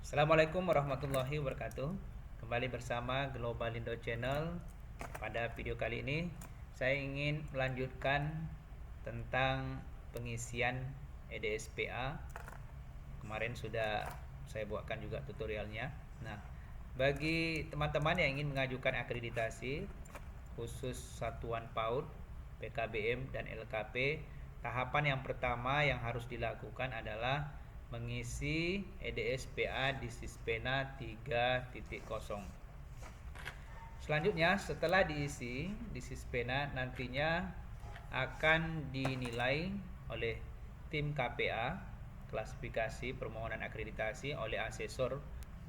Assalamualaikum warahmatullahi wabarakatuh. Kembali bersama Global Indo Channel. Pada video kali ini saya ingin melanjutkan tentang pengisian EDSPA. Kemarin sudah saya buatkan juga tutorialnya. Nah, bagi teman-teman yang ingin mengajukan akreditasi khusus Satuan PAUD, PKBM dan LKP, tahapan yang pertama yang harus dilakukan adalah mengisi EDSPA di Sispena 3.0. Selanjutnya setelah diisi di Sispena, nantinya akan dinilai oleh tim KPA, klasifikasi permohonan akreditasi, oleh asesor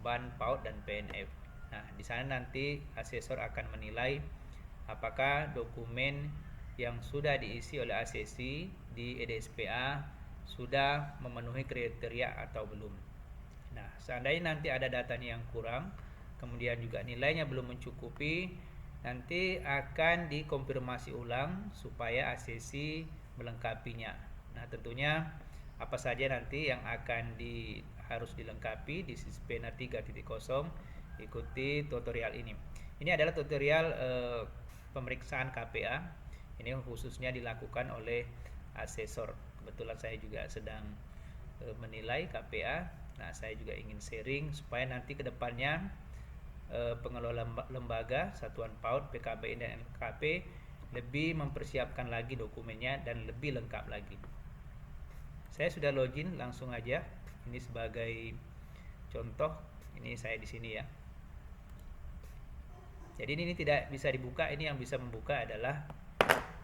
BAN, PAUD dan PNF. Nah, di sana nanti asesor akan menilai apakah dokumen yang sudah diisi oleh asesi di EDSPA sudah memenuhi kriteria atau belum. Nah, seandainya nanti ada datanya yang kurang, kemudian juga nilainya belum mencukupi, nanti akan dikonfirmasi ulang supaya asesi melengkapinya. Nah, tentunya apa saja nanti yang akan harus dilengkapi di Sispena 3.0, ikuti tutorial ini. Ini adalah tutorial pemeriksaan KPA. Ini khususnya dilakukan oleh asesor. Kebetulan saya juga sedang menilai KPA. Nah, saya juga ingin sharing supaya nanti ke depannya pengelola lembaga, Satuan PAUD, PKBN dan LKP lebih mempersiapkan lagi dokumennya dan lebih lengkap lagi. Saya sudah login, langsung aja. Ini sebagai contoh, ini saya di sini ya. Jadi ini tidak bisa dibuka, ini yang bisa membuka adalah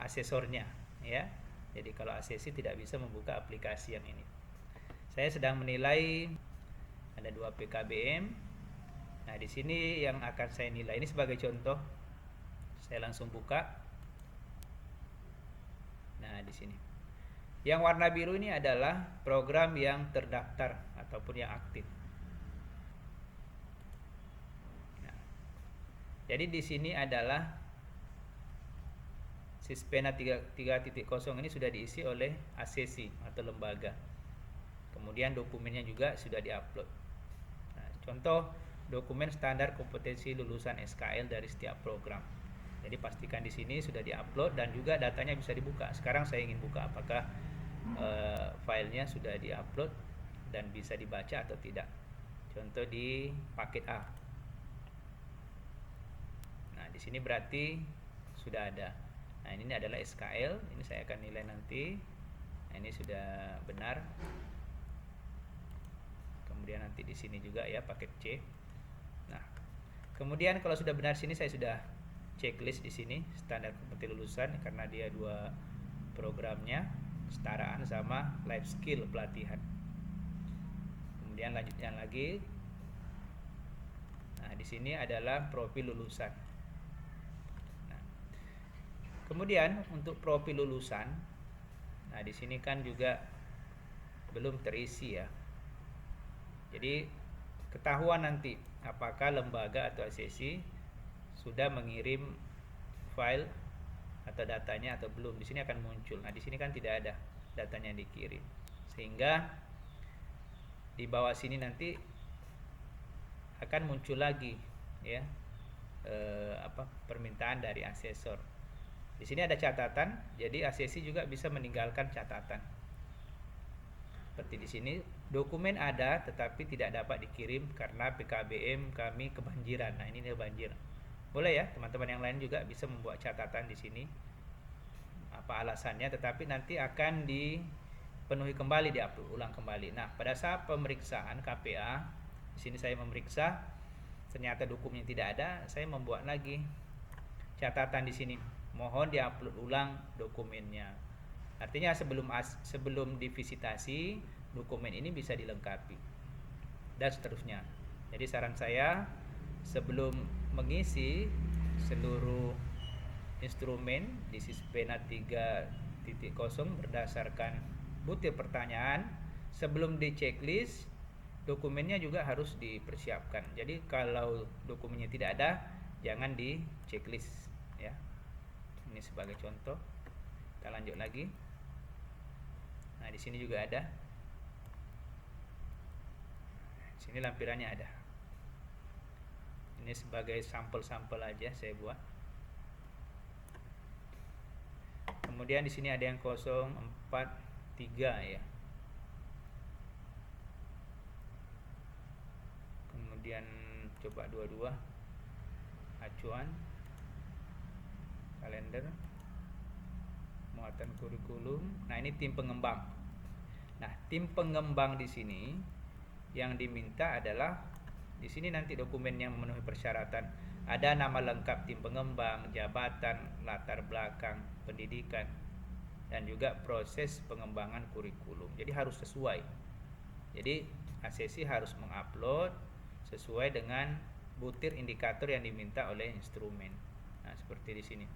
asesornya ya. Jadi kalau asesi tidak bisa membuka aplikasi yang ini. Saya sedang menilai ada 2 PKBM. Nah, di sini yang akan saya nilai ini sebagai contoh. Saya langsung buka. Nah, di sini. Yang warna biru ini adalah program yang terdaftar ataupun yang aktif. Nah, jadi di sini adalah Sispena 3.0 ini sudah diisi oleh asesi atau lembaga. Kemudian dokumennya juga sudah diupload. Nah, contoh dokumen standar kompetensi lulusan SKL dari setiap program. Jadi pastikan di sini sudah diupload dan juga datanya bisa dibuka. Sekarang saya ingin buka apakah filenya sudah diupload dan bisa dibaca atau tidak. Contoh di paket A. Nah, di sini berarti sudah ada. Nah, ini adalah SKL. Ini saya akan nilai nanti. Nah, ini sudah benar. Kemudian nanti di sini juga ya paket C. Nah, kemudian kalau sudah benar sini saya sudah checklist di sini standar kompetensi lulusan karena dia 2 programnya kesetaraan sama life skill pelatihan. Kemudian lanjutnya lagi. Nah, di sini adalah profil lulusan. Nah, kemudian untuk profil lulusan, nah di sini kan juga belum terisi ya. Jadi ketahuan nanti apakah lembaga atau asesi sudah mengirim file atau datanya atau belum. Di sini akan muncul. Nah, di sini kan tidak ada datanya yang dikirim. Sehingga di bawah sini nanti akan muncul lagi ya permintaan dari asesor. Di sini ada catatan, jadi asesi juga bisa meninggalkan catatan. Seperti di sini, dokumen ada tetapi tidak dapat dikirim karena PKBM kami kebanjiran. Nah, ini dia banjir. Boleh ya, teman-teman yang lain juga bisa membuat catatan di sini. Apa alasannya, tetapi nanti akan dipenuhi kembali, diupload ulang kembali. Nah, pada saat pemeriksaan KPA, di sini saya memeriksa, ternyata dokumennya tidak ada, saya membuat lagi catatan di sini. Mohon diupload ulang dokumennya. Artinya sebelum divisitasi, dokumen ini bisa dilengkapi. Dan seterusnya. Jadi saran saya, sebelum mengisi seluruh instrumen di Sispena 3.0 berdasarkan butir pertanyaan, sebelum di checklist, dokumennya juga harus dipersiapkan. Jadi kalau dokumennya tidak ada, jangan di checklist ya. Ini sebagai contoh. Kita lanjut lagi. Nah, di sini juga ada. Sini lampirannya ada. Ini sebagai sampel-sampel aja saya buat. Kemudian di sini ada yang 043 ya. Kemudian coba 22 acuan kalender muatan kurikulum. Nah, ini tim pengembang. Nah, tim pengembang di sini yang diminta adalah di sini nanti dokumen yang memenuhi persyaratan. Ada nama lengkap tim pengembang, jabatan, latar belakang pendidikan, dan juga proses pengembangan kurikulum. Jadi harus sesuai. Jadi ACC harus mengupload sesuai dengan butir indikator yang diminta oleh instrumen. Nah, seperti di sini.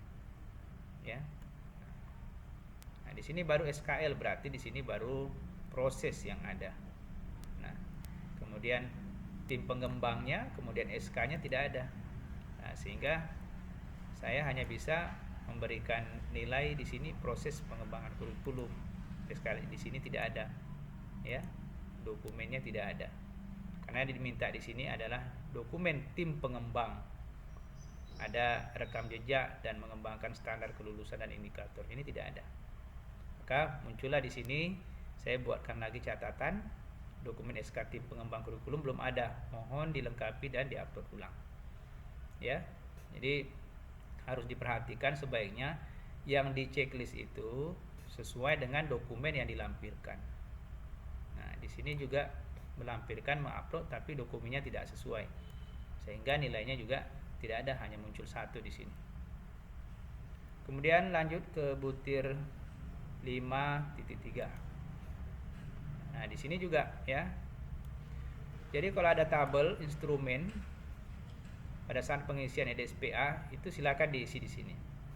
Ya. Nah, di sini baru SKL, berarti di sini baru proses yang ada. Nah, kemudian tim pengembangnya, kemudian SK-nya tidak ada. Nah, sehingga saya hanya bisa memberikan nilai di sini proses pengembangan kurikulum. SK di sini tidak ada. Ya. Dokumennya tidak ada. Karena yang diminta di sini adalah dokumen tim pengembang. Ada rekam jejak dan mengembangkan standar kelulusan dan indikator. Ini tidak ada. Maka muncullah di sini saya buatkan lagi catatan dokumen SK tim pengembang kurikulum belum ada, mohon dilengkapi dan diupload ulang. Ya. Jadi harus diperhatikan sebaiknya yang di checklist itu sesuai dengan dokumen yang dilampirkan. Nah, di sini juga melampirkan mengupload tapi dokumennya tidak sesuai. Sehingga nilainya juga tidak ada, hanya muncul 1 di sini. Kemudian lanjut ke butir 5.3. Nah, di sini juga ya. Jadi kalau ada tabel instrumen pada saat pengisian EDSPA itu silakan diisi di sini.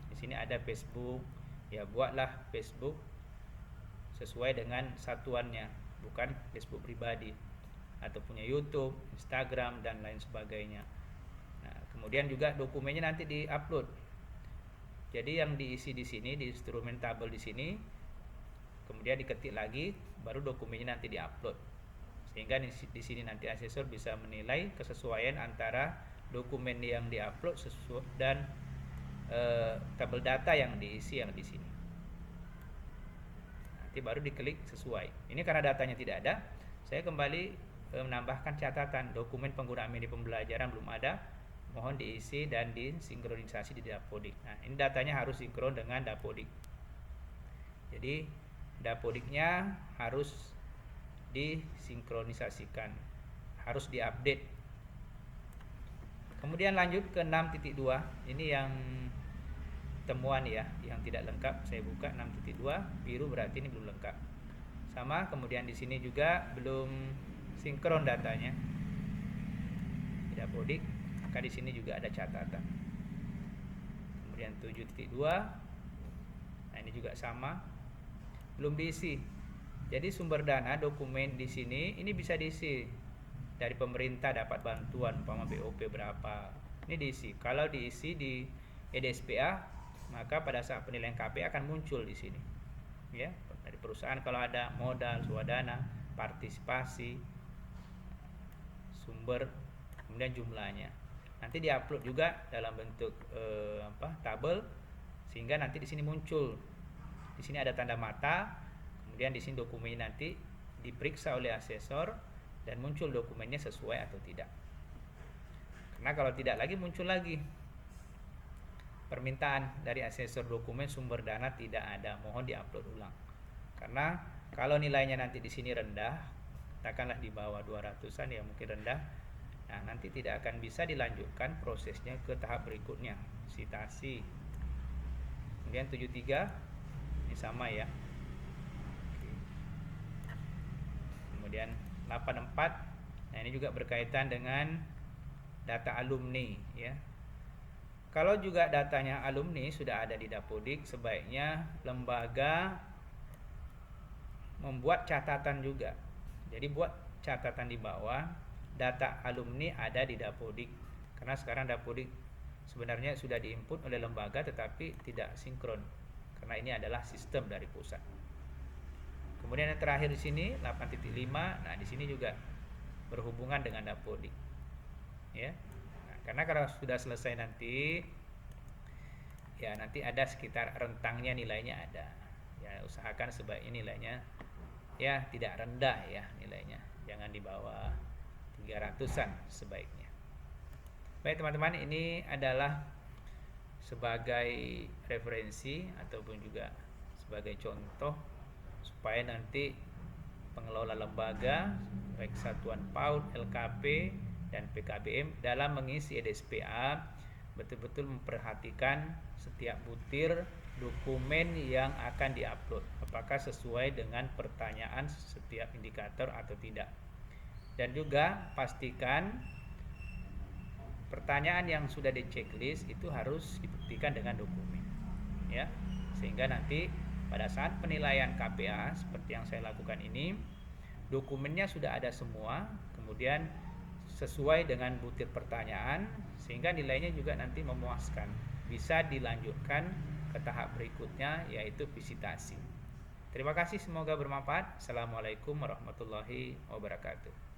Di sini ada Facebook, ya buatlah Facebook sesuai dengan satuannya, bukan Facebook pribadi atau punya YouTube, Instagram dan lain sebagainya. Nah, kemudian juga dokumennya nanti diupload. Jadi yang diisi di sini di instrumen tabel di sini, kemudian diketik lagi, baru dokumennya nanti diupload. Sehingga di sini nanti asesor bisa menilai kesesuaian antara dokumen yang diupload dan tabel data yang diisi yang di sini. Nanti baru diklik sesuai. Ini karena datanya tidak ada, saya kembali menambahkan catatan dokumen penggunaan media pembelajaran belum ada, mohon diisi dan disinkronisasi di Dapodik. Nah, ini datanya harus sinkron dengan Dapodik. Jadi Dapodiknya harus disinkronisasikan, harus diupdate. Kemudian lanjut ke 6.2. Ini yang temuan ya, yang tidak lengkap. Saya buka 6.2, biru berarti ini belum lengkap. Sama, kemudian di sini juga belum sinkron datanya. Dapodik, maka di sini juga ada catatan. Kemudian 7.2. Nah, ini juga sama. Belum diisi. Jadi sumber dana dokumen di sini ini bisa diisi. Dari pemerintah dapat bantuan umpama BOP berapa. Ini diisi. Kalau diisi di EDSPA, maka pada saat penilaian KPA akan muncul di sini. Ya, dari perusahaan kalau ada modal, swadana, partisipasi, sumber, kemudian jumlahnya. Nanti diupload juga dalam bentuk tabel, sehingga nanti di sini muncul. Di sini ada tanda mata, kemudian di sini dokumen nanti diperiksa oleh asesor dan muncul dokumennya sesuai atau tidak. Karena kalau tidak lagi muncul lagi permintaan dari asesor dokumen sumber dana tidak ada, mohon diupload ulang. Karena kalau nilainya nanti di sini rendah, katakanlah di bawah 200-an ya mungkin rendah. Nah, nanti tidak akan bisa dilanjutkan prosesnya ke tahap berikutnya, sitasi. Kemudian 73 ini sama ya. Kemudian 84. Nah, ini juga berkaitan dengan data alumni ya. Kalau juga datanya alumni sudah ada di Dapodik, sebaiknya lembaga membuat catatan juga. Jadi buat catatan di bawah, data alumni ada di Dapodik. Karena sekarang Dapodik sebenarnya sudah diinput oleh lembaga tetapi tidak sinkron. Karena ini adalah sistem dari pusat. Kemudian yang terakhir di sini 8.5. Nah, di sini juga berhubungan dengan Dapodik, ya. Nah, karena kalau sudah selesai nanti, ya nanti ada sekitar rentangnya, nilainya ada. Ya usahakan sebaiknya nilainya ya tidak rendah ya nilainya, jangan di bawah 300-an sebaiknya. Baik teman-teman, ini adalah sebagai referensi ataupun juga sebagai contoh supaya nanti pengelola lembaga baik Satuan PAUD, LKP dan PKBM dalam mengisi EDSPA betul-betul memperhatikan setiap butir dokumen yang akan diupload apakah sesuai dengan pertanyaan setiap indikator atau tidak, dan juga pastikan pertanyaan yang sudah di checklist itu harus dibuktikan dengan dokumen, ya, sehingga nanti pada saat penilaian KPA seperti yang saya lakukan ini, dokumennya sudah ada semua, kemudian sesuai dengan butir pertanyaan, sehingga nilainya juga nanti memuaskan, bisa dilanjutkan ke tahap berikutnya yaitu visitasi. Terima kasih, semoga bermanfaat. Assalamualaikum warahmatullahi wabarakatuh.